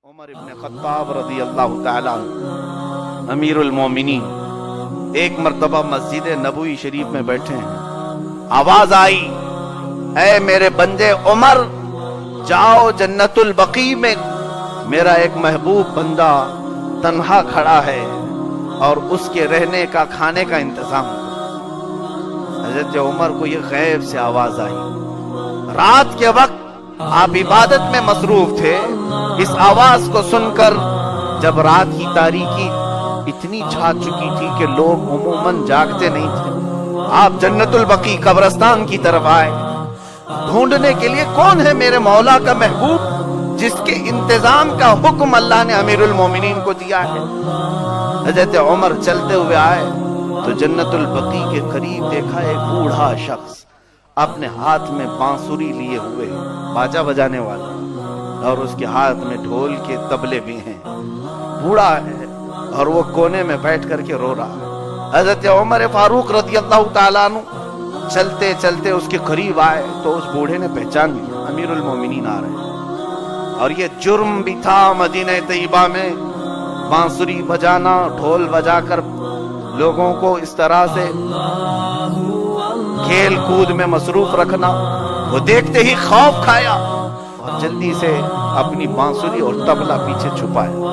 عمر ابن خطاب رضی اللہ تعالیٰ امیرُ المومنین ایک مرتبہ مسجد نبوی شریف میں بیٹھے ہیں. آواز آئی، اے میرے بندے عمر، جاؤ جنت البقیع میں میرا ایک محبوب بندہ تنہا کھڑا ہے اور اس کے رہنے کا کھانے کا انتظام کرو. حضرت عمر کو یہ غیب سے آواز آئی. رات کے وقت آپ عبادت میں مصروف تھے. اس آواز کو سن کر جب رات کی تاریکی اتنی چھا چکی تھی کہ لوگ عموماً جاگتے نہیں تھے، آپ جنت البقیع قبرستان کی طرف آئے ڈھونڈنے کے لیے کون ہے میرے مولا کا محبوب جس کے انتظام کا حکم اللہ نے امیر المومنین کو دیا ہے. حضرت عمر چلتے ہوئے آئے تو جنت البقیع کے قریب دیکھا ایک بوڑھا شخص اپنے ہاتھ میں بانسری لیے ہوئے، باجا بجانے والا، اور اس کے ہاتھ میں ڈھول کے طبلے بھی ہیں. بوڑھا ہے اور وہ کونے میں بیٹھ کر کے رو رہا ہے. حضرت عمر فاروق رضی اللہ تعالیٰ عنہ چلتے چلتے اس کے قریب آئے تو اس بوڑھے نے پہچان لیا امیر المومنین آ رہے ہیں. اور یہ جرم بھی تھا مدینہ طیبہ میں بانسری بجانا، ڈھول بجا کر لوگوں کو اس طرح سے کھیل کود میں مصروف رکھنا. وہ دیکھتے ہی خوف کھایا اور جلدی سے اپنی بانسری اور طبلہ پیچھے چھپایا.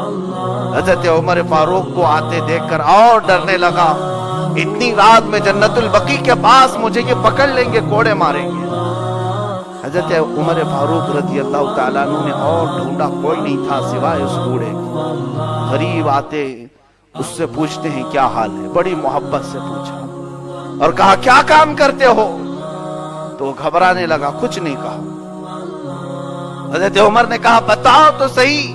حضرت عمر فاروق کو آتے دیکھ کر اور ڈرنے لگا، اتنی رات میں جنت البقیع کے پاس مجھے یہ پکڑ لیں گے، کوڑے ماریں گے. حضرت عمر فاروق رضی اللہ تعالیٰ عنہ نے اور ڈھونڈا، کوئی نہیں تھا سوائے اس بوڑھے کے. قریب آتے اس سے پوچھتے ہیں کیا حال ہے، بڑی محبت سے پوچھا اور کہا کیا کام کرتے ہو؟ تو وہ گھبرانے لگا، کچھ نہیں کہا. حضرت عمر نے کہا بتاؤ تو صحیح،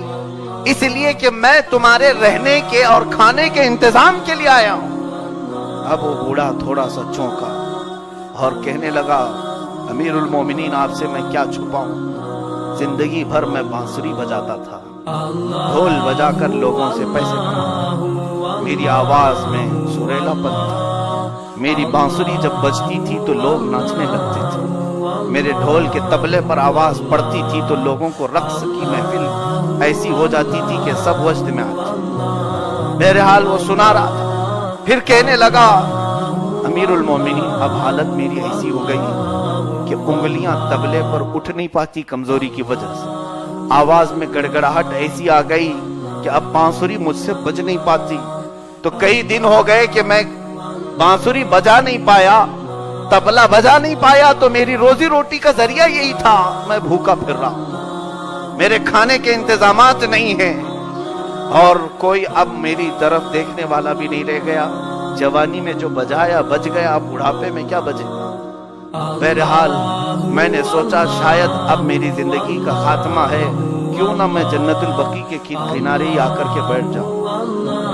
اس لیے کہ میں تمہارے رہنے کے اور کھانے کے انتظام کے لیے آیا ہوں. اب وہ بوڑھا تھوڑا سا چونکا اور کہنے لگا امیر المومنین آپ سے میں کیا چھپاؤں، زندگی بھر میں بانسری بجاتا تھا، ڈھول بجا کر لوگوں سے پیسے کماتا. میری آواز میں سریلا پن تھا. میری بانسری جب بجتی تھی تو لوگ ناچنے لگتے تھے. میرے ڈھول کے طبلے پر آواز پڑتی تھی تو لوگوں کو رقص کی محفل ایسی ہو جاتی تھی کہ سب وجد میں آتے. بہرحال وہ سنا رہا تھا. پھر کہنے لگا امیر المومنین اب حالت میری ایسی ہو گئی کہ انگلیاں طبلے پر اٹھ نہیں پاتی کمزوری کی وجہ سے. آواز میں گڑگڑاہٹ ایسی آ گئی کہ اب بانسری مجھ سے بج نہیں پاتی. تو کئی دن ہو گئے کہ میں بانسری بجا نہیں پایا، طبلہ بجا نہیں پایا، تو میری روزی روٹی کا ذریعہ یہی تھا. میں بھوکا پھر رہا ہوں، میرے کھانے کے انتظامات نہیں ہیں اور کوئی اب میری طرف دیکھنے والا بھی نہیں رہ گیا. جوانی میں جو بجایا بج گیا، اب بڑھاپے میں کیا بجے. بہرحال میں نے سوچا شاید اب میری زندگی کا خاتمہ ہے، کیوں نہ میں جنت البقیع کے کنارے ہی آ کر کے بیٹھ جاؤں.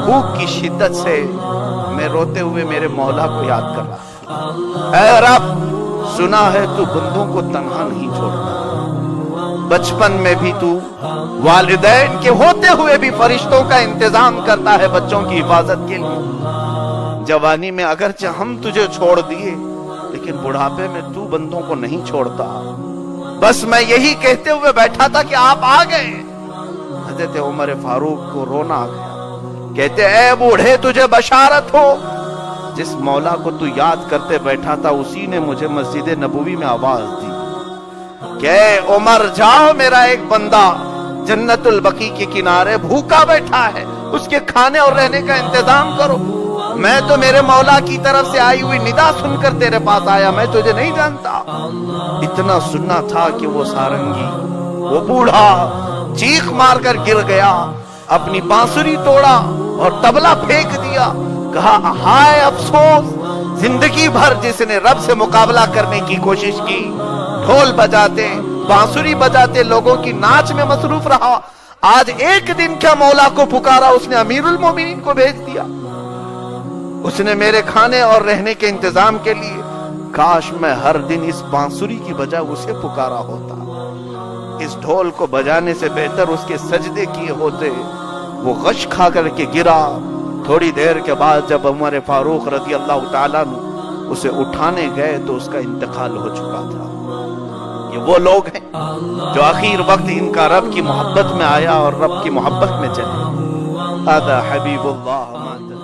بھوک کی شدت سے میں روتے ہوئے میرے مولا کو یاد کر رہا. اے رب، سنا ہے تو بندوں کو تنہا نہیں چھوڑتا. بچپن میں بھی تو والدین کے ہوتے ہوئے بھی فرشتوں کا انتظام کرتا ہے بچوں کی حفاظت کے لیے. جوانی میں اگرچہ ہم تجھے چھوڑ دیے لیکن بڑھاپے میں تو بندوں کو نہیں چھوڑتا. بس میں یہی کہتے ہوئے بیٹھا تھا کہ آپ آ گئے. حضرت عمر فاروق کو رونا آ گیا. کہتے اے بوڑھے تجھے بشارت ہو، جس مولا کو تو یاد کرتے بیٹھا تھا اسی نے مجھے مسجد نبوی میں آواز دی کہ اے عمر جاؤ، میرا ایک بندہ جنت البقیع کے کنارے بھوکا بیٹھا ہے، اس کے کھانے اور رہنے کا انتظام کرو. میں تو میرے مولا کی طرف سے آئی ہوئی ندا سن کر تیرے پاس آیا، میں تجھے نہیں جانتا. اتنا سننا تھا کہ وہ سارنگی، وہ بوڑھا چیخ مار کر گر گیا، اپنی بانسری توڑا اور طبلہ پھینک دیا. کہا ہائے افسوس، زندگی بھر جس نے رب سے مقابلہ کرنے کی کوشش کی، ڈھول بجاتے بانسری بجاتے لوگوں کی ناچ میں مصروف رہا، آج ایک دن کیا مولا کو پکارا، اس نے امیر المومنین کو بھیج دیا. اس نے میرے کھانے اور رہنے کے انتظام کے لیے، کاش میں ہر دن اس بانسری کی بجائے اسے پکارا ہوتا، اس ڈھول کو بجانے سے بہتر اس کے سجدے کیے ہوتے. وہ غش کھا کر کے گرا. تھوڑی دیر کے بعد جب عمر فاروق رضی اللہ تعالیٰ عنہ اسے اٹھانے گئے تو اس کا انتقال ہو چکا تھا. یہ وہ لوگ ہیں جو آخر وقت ان کا رب کی محبت میں آیا اور رب کی محبت میں چلے. هذا حبیب اللہ.